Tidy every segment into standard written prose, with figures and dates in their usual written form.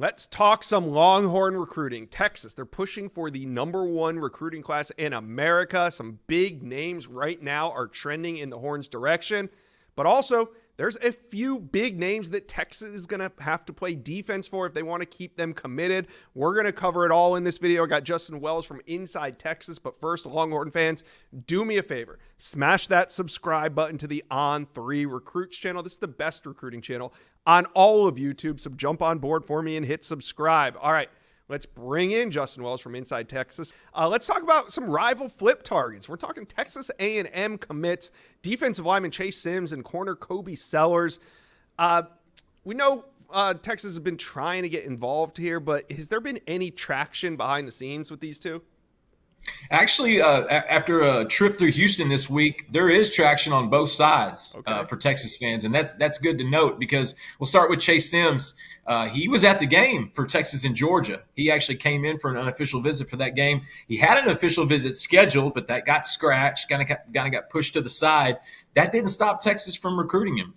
Let's talk some Longhorn recruiting. Texas, they're pushing for the #1 recruiting class in America. Some big names right now are trending in the Horns' direction. But also, there's a few big names that Texas is going to have to play defense for if they want to keep them committed. We're going to cover it all in this video. I got Justin Wells from Inside Texas. But first, Longhorn fans, do me a favor. Smash that subscribe button to the On3 Recruits channel. This is the best recruiting channel on all of YouTube. So jump on board for me and hit subscribe. All right. Let's bring in Justin Wells from Inside Texas. Let's talk about some rival flip targets. We're talking Texas A&M commits, defensive lineman Chase Sims and corner Kobe Sellers. We know Texas has been trying to get involved here, but has there been any traction behind the scenes with these two? Actually, after a trip through Houston this week, there is traction on both sides for Texas fans, and that's good to note because we'll start with Chase Sims. He was at the game for Texas and Georgia. He actually came in for an unofficial visit for that game. He had an official visit scheduled, but that got scratched, kind of got pushed to the side. That didn't stop Texas from recruiting him.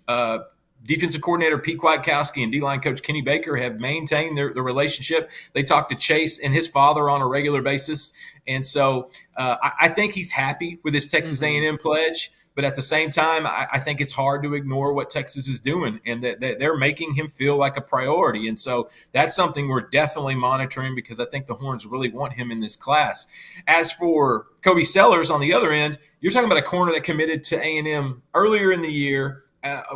Defensive coordinator Pete Kwiatkowski and D-line coach Kenny Baker have maintained their relationship. They talk to Chase and his father on a regular basis. And so I think he's happy with his Texas A&M pledge. But at the same time, I think it's hard to ignore what Texas is doing and that they're making him feel like a priority. And so that's something we're definitely monitoring because I think the Horns really want him in this class. As for Kobe Sellers on the other end, you're talking about a corner that committed to A&M earlier in the year.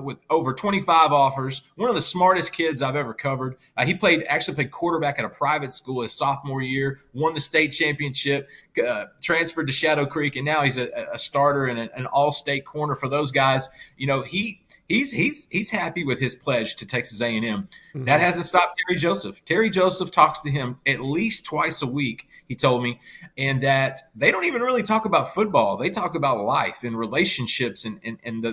With over 25 offers, one of the smartest kids I've ever covered. He actually played quarterback at a private school his sophomore year, won the state championship, transferred to Shadow Creek, and now he's a starter and an all-state corner for those guys. You know, he's happy with his pledge to Texas A&M. Mm-hmm. That hasn't stopped Terry Joseph. Terry Joseph talks to him at least twice a week, he told me, and that they don't even really talk about football. They talk about life and relationships and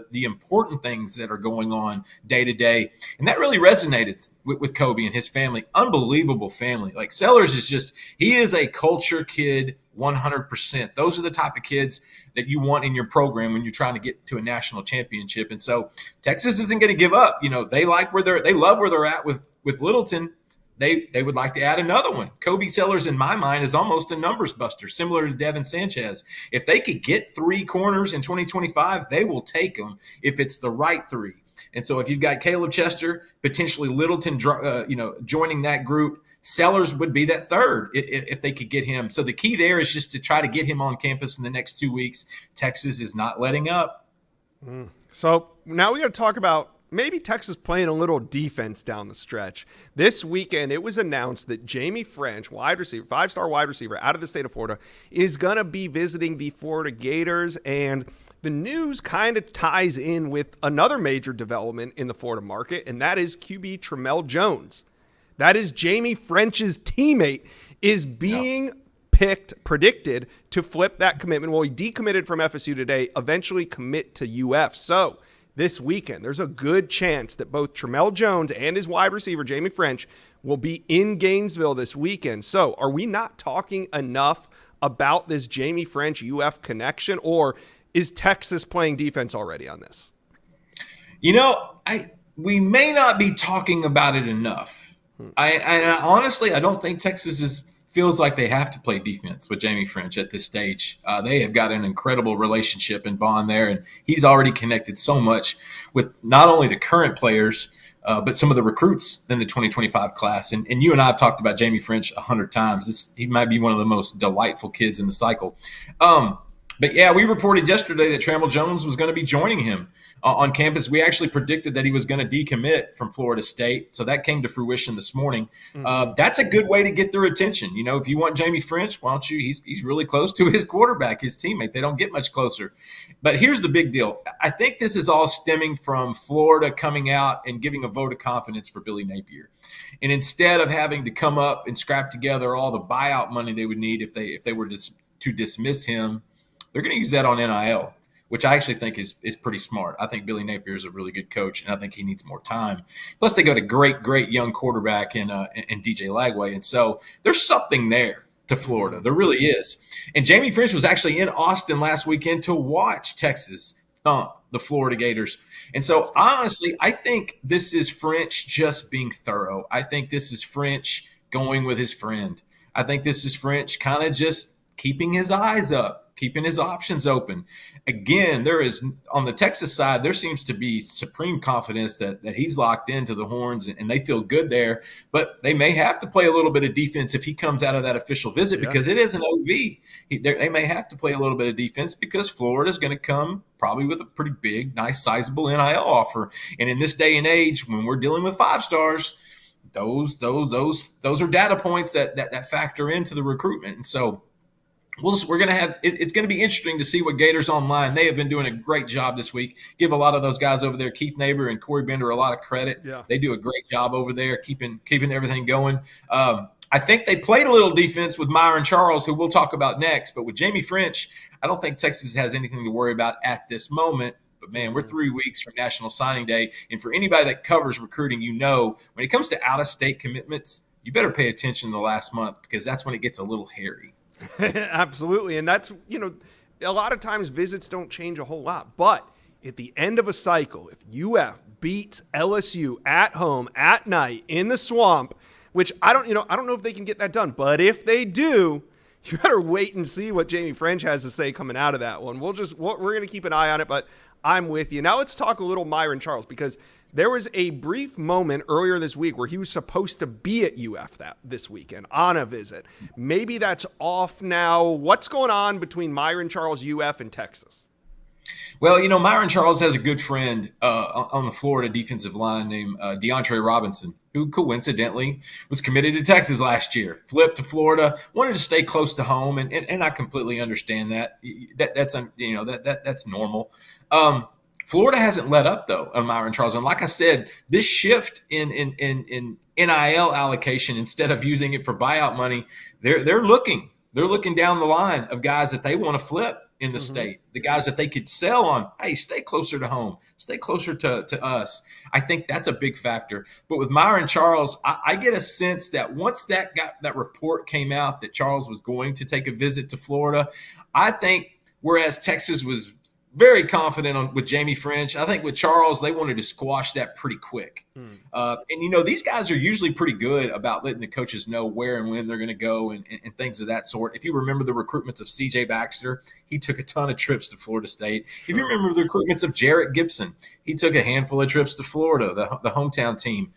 the important things that are going on day to day. And that really resonated with Kobe and his family. Unbelievable family. Like Sellers he is a culture kid 100%. Those are the type of kids that you want in your program when you're trying to get to a national championship. And so Texas isn't going to give up. You know, they love where they're at with Littleton. They would like to add another one. Kobe Sellers, in my mind, is almost a numbers buster, similar to Devin Sanchez. If they could get 3 corners in 2025, they will take them if it's the right 3. And so if you've got Caleb Chester, potentially Littleton, joining that group, Sellers would be that third if they could get him. So the key there is just to try to get him on campus in the next 2 weeks. Texas is not letting up. So now we got to talk about maybe Texas playing a little defense down the stretch. This weekend, it was announced that Jaime Ffrench, wide receiver, 5-star wide receiver out of the state of Florida, is going to be visiting the Florida Gators. And the news kind of ties in with another major development in the Florida market, and that is QB Tramel Jones. That is Jaime Ffrench's teammate is being predicted to flip that commitment. Well, he decommitted from FSU today, eventually commit to UF. So this weekend, there's a good chance that both Tramel Jones and his wide receiver, Jaime Ffrench, will be in Gainesville this weekend. So are we not talking enough about this Jaime Ffrench UF connection, or is Texas playing defense already on this? You know, we may not be talking about it enough. I honestly, I don't think Texas feels like they have to play defense with Jaime Ffrench at this stage. They have got an incredible relationship and bond there, and he's already connected so much with not only the current players, but some of the recruits in the 2025 class. And you and I have talked about Jaime Ffrench 100 times. He might be one of the most delightful kids in the cycle. But yeah, we reported yesterday that Tramel Jones was going to be joining him on campus. We actually predicted that he was going to decommit from Florida State. So that came to fruition this morning. That's a good way to get their attention. You know, if you want Jaime Ffrench, why don't you? He's really close to his quarterback, his teammate. They don't get much closer. But here's the big deal. I think this is all stemming from Florida coming out and giving a vote of confidence for Billy Napier. And instead of having to come up and scrap together all the buyout money they would need if they were to dismiss him, they're going to use that on NIL, which I actually think is pretty smart. I think Billy Napier is a really good coach, and I think he needs more time. Plus, they got a great young quarterback in DJ Lagway, and so there's something there to Florida. There really is. And Jaime Ffrench was actually in Austin last weekend to watch Texas thump the Florida Gators. And so, honestly, I think this is Ffrench just being thorough. I think this is Ffrench going with his friend. I think this is Ffrench kind of just keeping his eyes up, keeping his options open. Again, there is on the Texas side, there seems to be supreme confidence that he's locked into the Horns and they feel good there. But they may have to play a little bit of defense if he comes out of that official visit because it is an OV. They may have to play a little bit of defense because Florida's going to come probably with a pretty big, nice, sizable NIL offer. And in this day and age, when we're dealing with 5 stars, those are data points that factor into the recruitment. And so we're going to have it's going to be interesting to see what Gators Online. They have been doing a great job this week. Give a lot of those guys over there, Keith Neighbor and Corey Bender, a lot of credit. Yeah. They do a great job over there, keeping everything going. I think they played a little defense with Myron Charles, who we'll talk about next. But with Jaime Ffrench, I don't think Texas has anything to worry about at this moment. But, man, we're 3 weeks from National Signing Day. And for anybody that covers recruiting, when it comes to out-of-state commitments, you better pay attention the last month because that's when it gets a little hairy. Absolutely. And that's, a lot of times visits don't change a whole lot. But at the end of a cycle, if UF beats LSU at home at night in the swamp, which I don't know if they can get that done. But if they do, you better wait and see what Jaime Ffrench has to say coming out of that one. We're going to keep an eye on it, but I'm with you. Now let's talk a little Myron Charles, because there was a brief moment earlier this week where he was supposed to be at UF this weekend on a visit. Maybe that's off now. What's going on between Myron Charles, UF, and Texas? Well, Myron Charles has a good friend on the Florida defensive line named DeAndre Robinson, who coincidentally was committed to Texas last year, flipped to Florida, wanted to stay close to home, and I completely understand that. That's normal. Florida hasn't let up, though, on Myron Charles. And like I said, this shift in NIL allocation, instead of using it for buyout money, they're looking down the line of guys that they want to flip in the state, the guys that they could sell on. Hey, stay closer to home, stay closer to us. I think that's a big factor. But with Myron Charles, I get a sense that once that report came out that Charles was going to take a visit to Florida, I think whereas Texas was very confident with Jaime Ffrench, I think with Charles, they wanted to squash that pretty quick. And, these guys are usually pretty good about letting the coaches know where and when they're going to go and things of that sort. If you remember the recruitments of C.J. Baxter, he took a ton of trips to Florida State. Sure. If you remember the recruitments of Jarrett Gibson, he took a handful of trips to Florida, the hometown team.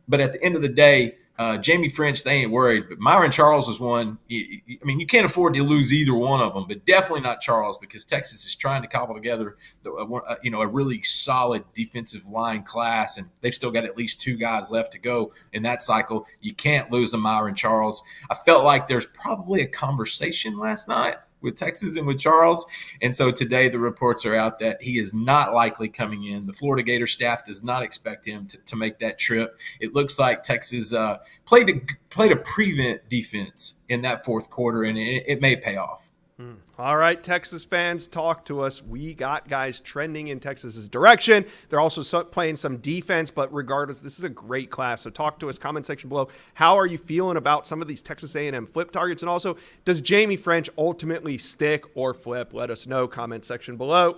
But at the end of the day, Jaime Ffrench, they ain't worried. But Myron Charles is one. You can't afford to lose either one of them, but definitely not Charles, because Texas is trying to cobble together, a really solid defensive line class, and they've still got at least 2 guys left to go in that cycle. You can't lose to Myron Charles. I felt like there's probably a conversation last night with Texas and with Charles. And so today the reports are out that he is not likely coming in. The Florida Gator staff does not expect him to make that trip. It looks like Texas played a prevent defense in that fourth quarter, and it may pay off. All right, Texas fans, talk to us. We got guys trending in Texas's direction. They're also playing some defense, but regardless, this is a great class. So talk to us, comment section below. How are you feeling about some of these Texas A&M flip targets? And also, does Jaime Ffrench ultimately stick or flip? Let us know, comment section below.